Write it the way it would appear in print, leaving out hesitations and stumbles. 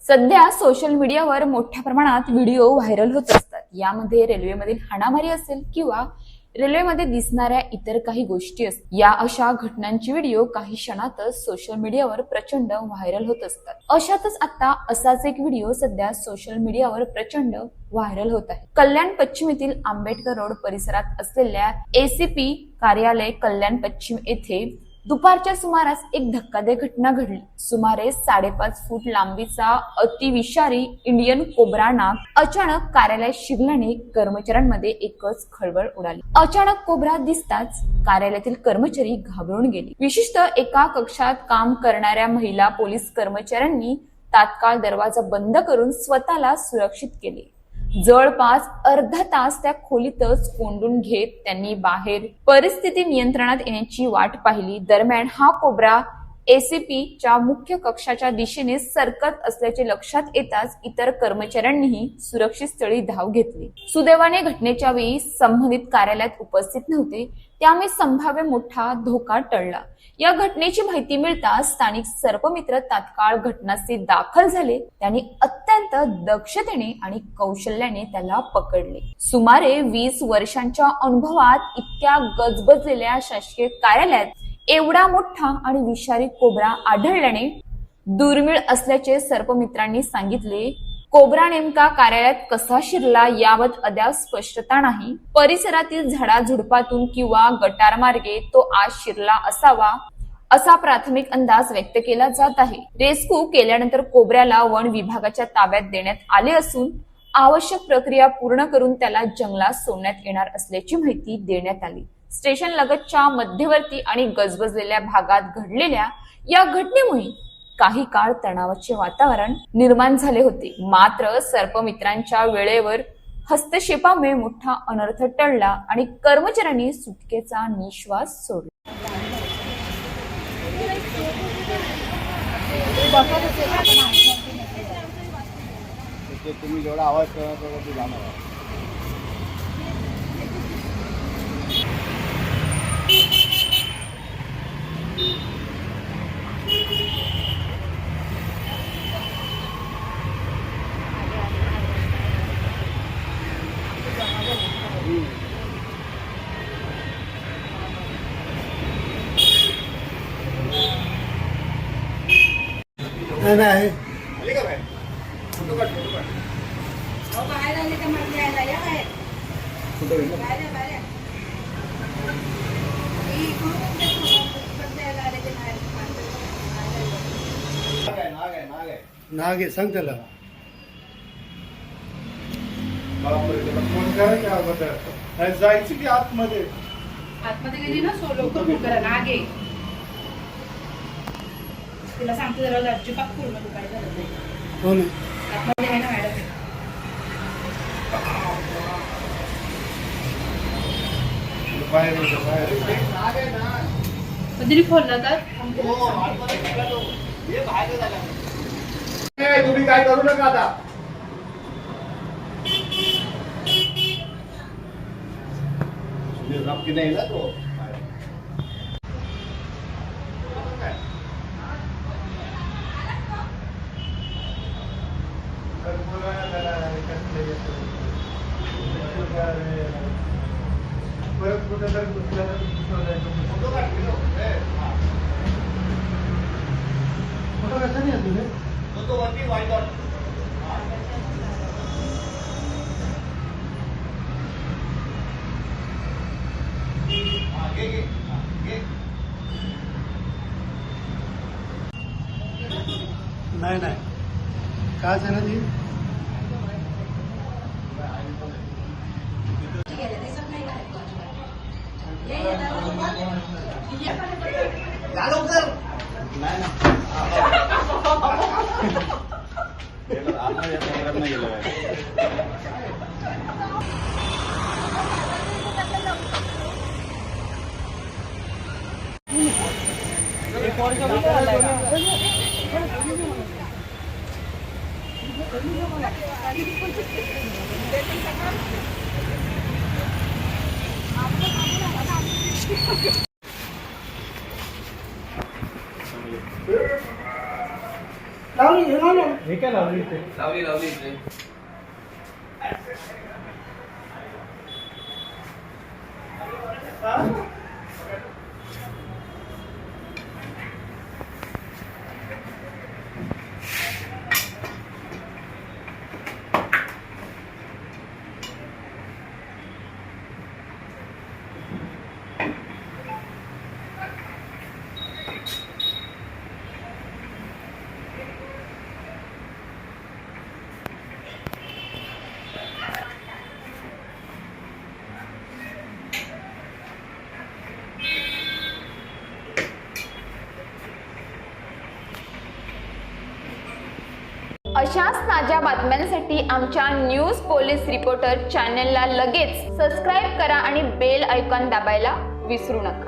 सध्या सोशल मीडियावर मोठ्या प्रमाणात व्हिडिओ व्हायरल होत असतात। यामध्ये रेल्वेमधील हाणामारी असेल किंवा रेल्वेमध्ये दिसणाऱ्या इतर काही गोष्टी असतात। या अशा घटनांची व्हिडिओ काही क्षणातच सोशल मीडियावर प्रचंड व्हायरल होत असतात। अशातच आता असाच एक व्हिडिओ सध्या सोशल मीडियावर प्रचंड व्हायरल होत आहे। कल्याण पश्चिम येथील आंबेडकर रोड परिसरात असलेल्या एसीपी कार्यालय कल्याण पश्चिम येथे दुपारच्या सुमारास एक धक्कादायक घटना घडली। सुमारे 5.5 फूट लांबीचा अतिविषारी इंडियन कोब्रा नाग अचानक कार्यालयात शिरल्याने कर्मचाऱ्यांमध्ये एकच खळबळ उडाली। अचानक कोब्रा दिसताच कार्यालयातील कर्मचारी घाबरून गेले। विशेषतः एका कक्षात काम करणाऱ्या महिला पोलीस कर्मचाऱ्यांनी तात्काळ दरवाजा बंद करून स्वतःला सुरक्षित केले। जवळपास अर्धा तास त्या खोलीतच कोंडून घेत त्यांनी बाहेर परिस्थिती नियंत्रणात येण्याची वाट पाहिली। दरम्यान हा कोब्रा एसीपीच्या मुख्य कक्षाच्या दिशेने सरकत असल्याचे लक्षात येताच इतर कर्मचाऱ्यांनीही सुरक्षित स्थळी धाव घेतली। सुदैवाने घटनेच्या वेळी संबंधित कार्यालयात उपस्थित नव्हते, त्यामुळे संभाव्य मोठा धोका टळला। या घटनेची माहिती मिळताच स्थानिक सर्पमित्र तात्काळ घटनास्थळी दाखल झाले। त्यांनी अत्यंत दक्षतेने आणि कौशल्याने त्याला पकडले। सुमारे 20 वर्षांच्या अनुभवात इतक्या गजबजलेल्या शासकीय कार्यालयात एवढा मोठा आणि विषारी कोब्रा आढळल्याने दुर्मिळ असल्याचे सर्पमित्रांनी सांगितले। कोब्रा नेमका कार्यालयात कसा शिरला याबाबत अद्याप स्पष्टता नाही। परिसरातील झाडाझुडपातून किंवा गटारमार्गे तो आत शिरला असावा असा प्राथमिक अंदाज व्यक्त केला जात आहे। रेस्क्यू केल्यानंतर कोब्र्याला वन विभागाच्या ताब्यात देण्यात आले असून आवश्यक प्रक्रिया पूर्ण करून त्याला जंगलात सोडण्यात येणार असल्याची माहिती देण्यात आली। स्टेशन लगतच्या मध्यवर्ती आणि गजबजलेल्या भागात घडलेल्या या घटनेमुळे काही काळ तणावाचे वातावरण निर्माण झाले होते। मात्र सर्पमित्रांच्या वेळेवर हस्तक्षेपामुळे मोठा अनर्थ टळला आणि कर्मचाऱ्यांनी सुटकेचा निश्वास सोडला। तुम्ही जेवढा आवाज करा तेवढा ते जाणार। नाही नाग आहे सांग त्याला। फोन करायचं जायची की आतमध्ये आतमध्ये गेली ना सो लवकर फोन करा। नाग आहे तिला सांगते जरा अजिबात पूर्ण तू काय झालं नाही। कोण आतमध्ये आहे ना मॅडम। कधी खोलला तर तुम्ही काय करू नका आता। नक्की नाही ना तो परत कुठे तर फोटो कसा नाही तुम्ही तो वरती वाईट नाही काय झालं ती लावली हे लावलं हे काय लावली इथे लावली इथे. अशाच ताज्या बातम्यांसाठी आमच्या न्यूज पोलीस रिपोर्टर चॅनलला लगेच सबस्क्राईब करा आणि बेल आयकॉन दाबायला विसरू नका.